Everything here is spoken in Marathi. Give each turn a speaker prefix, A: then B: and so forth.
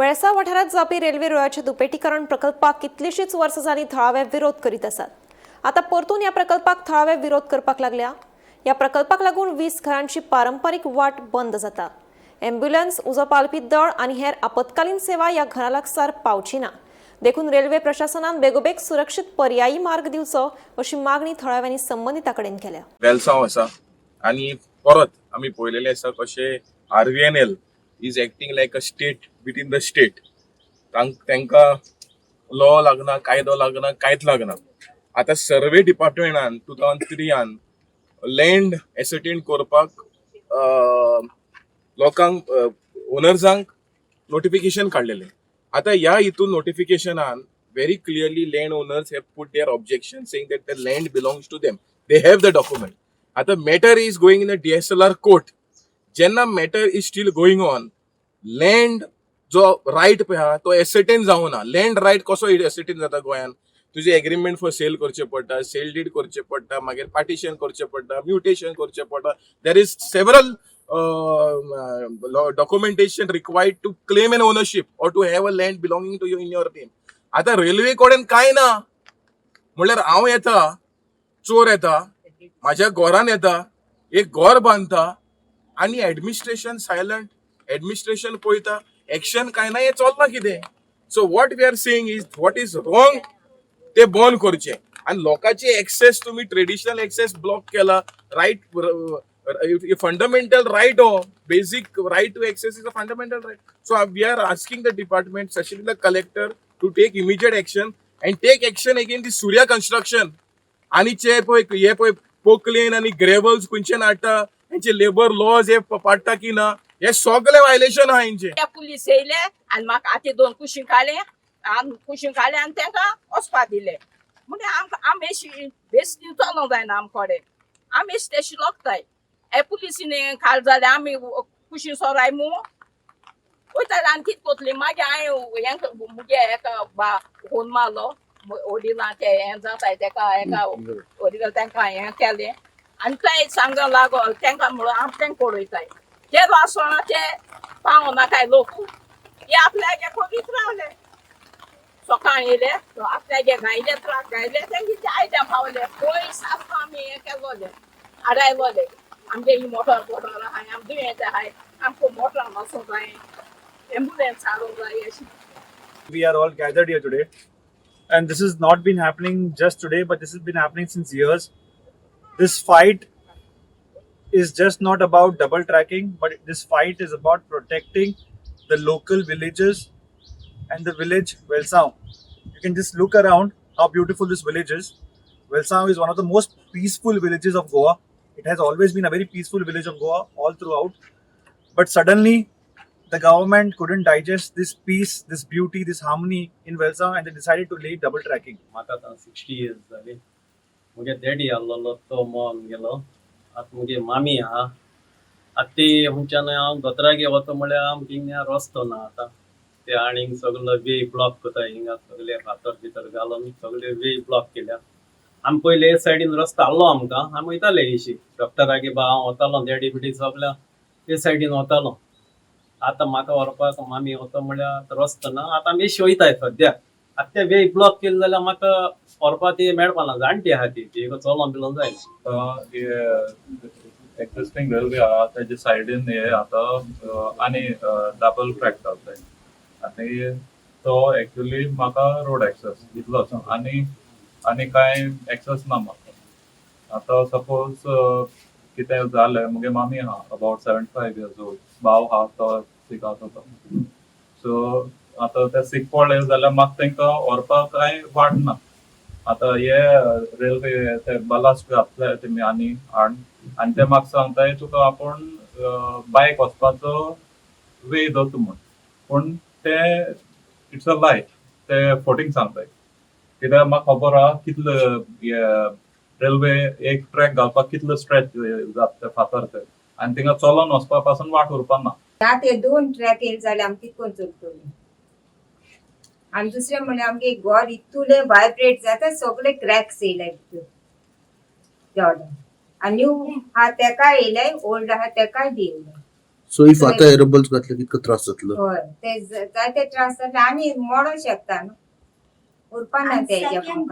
A: वेळसा वाठारात जापी रेल्वे रुळाच्या दुपेटीकरण प्रकल्पाक कितलीशीच वर्सां जाली थळावे विरोध करीत आसात. आता परतून ह्या प्रकल्पाक थळावे विरोध करपाक लागल्या. ह्या प्रकल्पाक लागून 20 घरांची पारंपारीक वाट बंद जाता. एम्ब्युलन्स, उजो पालपी दळ आनी हेर आपतकालीन सेवा ह्या घरा लागसार पावची ना. देखून रेल्वे प्रशासनान बेगोबेग सुरक्षीत पर्यायी मार्ग दिवचो अशी मागणी थळाव्यांनी संबंधितां कडेन केल्या.
B: वेलसाव आसा आनी परत आमी पळयलेले आसा कशे RVNL is acting like a state between the state. तांकां लॉ लागना, कायदो लागना, कांयच लागना. आता सर्वे डिपार्टमेंटान 2003 लँड एसर्टेन करपाक लोकांक ओनर्सांक नोटिफिकेशन काडलेले. आता ह्या हितून नोटिफिकेशनान very clearly landowners have put their objection saying that the land belongs to them. They have the document. आता matter is going in a DSLR court. Jenna matter is still going on. Land जो right पे हा तो ascertain जाऊ ना. Land right कसो ascertain जाता गोयान? तुझे agreement for sale करचे पडटा, sale deed करचे पडटा, मागीर partition करचे पडटा, mutation करचे पडटा. There is several documentation required to claim an ownership or to have a land belonging to you in your name. आता रेल्वे कडेन काय ना म्हणल्यार हांव येता, चोर येता, माझ्या घरान येता, एक घर बांधता आणि ऍडमिनिस्ट्रेशन सायलंट. ऍडमिनिस्ट्रेशन पळयता, एक्शन काय ना, हे चलना कितें. So what we are saying is what is wrong ते बंद करचे. आणि लोकांचे एक्सेस तुम्ही ट्रेडिशनल एक्सेस ब्लॉक केला. राईट फंडामेंटल राईट हो, basic right to access is a fundamental right. So we are asking the department, specially the collector, to take immediate action and take action against the Surya construction. आणि चे हे पोकलेन आणि ग्रेवल्स कुंचेन हाडटा, हेंचे लेबर लॉज हे पाडटा की ना, हे सगळे वायलेशन आहा हेंचे.
C: पुलीस येयले आनी म्हाका आतां 2 कुशीं काडले आनी तांकां वचपा दिले. म्हणजे आमी बेस दिवचो जायना आमकोडे. आमी स्टेशन लोकताय. हे पुलिसीने खाल जाले आमी कुशीं सोराय मू वयता आनी कितें कोतली. मागीर हांवें मुगे हेका फोन मारलो वडिलां ते हें जाताय तेका हेका वडील तांकां हें केलें आनी थंय सांगूंक लागो तांकां म्हणून हांव तांकां पळयताय. ते वासोणाचे पावना काय लोक हे आपल्यागे खोलीत रावले. सकाळीं येयले आपल्यागे गायले ट्राक गायले तेंगे आयद्या पावले. पयस आसता आमी हें केलोले आडायलोले. आमगे ही मोटर आहाय, आम दुयेंत आहाय, आमकां मोटर वचूंक जाय, एम्बुलन्स हाडूंक जाय अशी.
D: We are all gathered here today, and this has not been happening just today, but this has been happening since years. This fight is just not about double tracking, but this fight is about protecting the local villages and the village Velsao. You can just look around how beautiful this village is. Velsao is one of the most peaceful villages of Goa. It has always been a very peaceful village of Goa all throughout, but suddenly the government couldn't digest this peace, this beauty, this harmony in Velsao, and they decided to lay double tracking.
E: म्हाका 60 years जाली. मुगे डॅडी आसलो तो मॉन गेलो. आतां मुगे मामी आहा. आतां ती हुंच्यान हांव दोतरागे वता म्हळ्यार आमकां हिंगा रस्तो ना. आतां ते आनीक सगळो वे ब्लॉक कोताय. हिंगा सगळे फातर भितर घालून सगळे वे ब्लॉक केल्या. आमी पयले हे सायडीन रस्तो आहलो आमकां. आमी वयताले इशी डॉक्टरागे बा हांव वतालो, डॅडी बिडी सगळ्या ते सायडीन वतालो. आता म्हाका व्हरपाक मामी वता म्हळ्यार रस्तो ना. आतां आमी वयताय सद्या. आतां ते वे ब्लॉक केले जाल्यार म्हाका व्हरपाक ती मेळपा ना. जाणटी आहा ती चलोन बिलोन जाय.
F: एक्झिस्टिंग रेल्वे आहा त्याच्या सायडीन हे आता आनी डबल ट्रॅक जाताय. आनी तो एक्चुअली म्हाका रोड एक्सेस इतलोच आनी काय एक्सेस ना म्हाका. आता सपोज कितें जालें, मुगे मामी आहा अबाउट 75 years old, भाव आहा तो सिक आसा. सो आता ते सिक पडले जाल्यार म्हाका तांकां व्हरपाक कांय वाट ना. आता हे रेल्वे ते बलास्ट घातले तेमी आनी ते म्हाका सांगताय तुका आपूण बायक वचपाचो वे दोत म्हूण. पूण ते इट्स अ लाय. ते फोटींग सांगताय कित्याक म्हाका खबर आहा कितले रेल्वे एक ट्रॅक घालपाक कितलो स्ट्रेच जाता ते फातर ते, आनी थिंगा चलोन वचपा पासून वाट उरपा ना.
G: ते 2 ट्रॅक येयले जाल्यार आमी कितकोन चलतली. आनी दुसरें म्हणल्यार आमगे घर इतुले वायब्रेट जाता, सगळे क्रॅक्स येयले भितर. आनी न्यू आहा तेकाय येयले, ओल्ड आहा तेकाय बी येयले.
H: सो इफ आता एरोबल्स घातले कितको त्रास जातलो
G: हय ते जायते त्रास जाता आनी मोडो शकता न्हू उरपा ना तेज्या मुखार